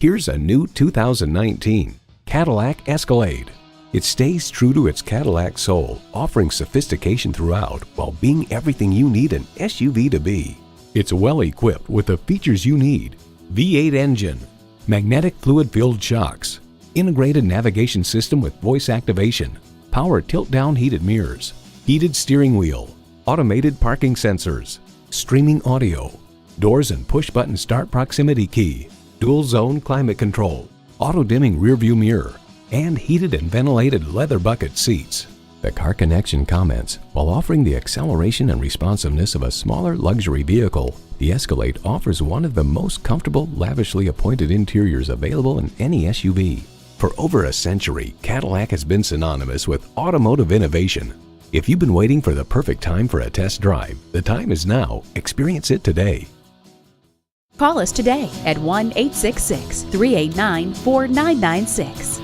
Here's a new 2019 Cadillac Escalade. It stays true to its Cadillac soul, offering sophistication throughout while being everything you need an SUV to be. It's well equipped with the features you need: V8 engine, magnetic fluid-filled shocks, integrated navigation system with voice activation, power tilt-down heated mirrors, heated steering wheel, automated parking sensors, streaming audio, doors and push-button start proximity key, dual-zone climate control, auto-dimming rear-view mirror, and heated and ventilated leather bucket seats. The Car Connection comments, while offering the acceleration and responsiveness of a smaller luxury vehicle, the Escalade offers one of the most comfortable, lavishly appointed interiors available in any SUV. For over a century, Cadillac has been synonymous with automotive innovation. If you've been waiting for the perfect time for a test drive, the time is now. Experience it today. Call us today at 1-866-389-4996.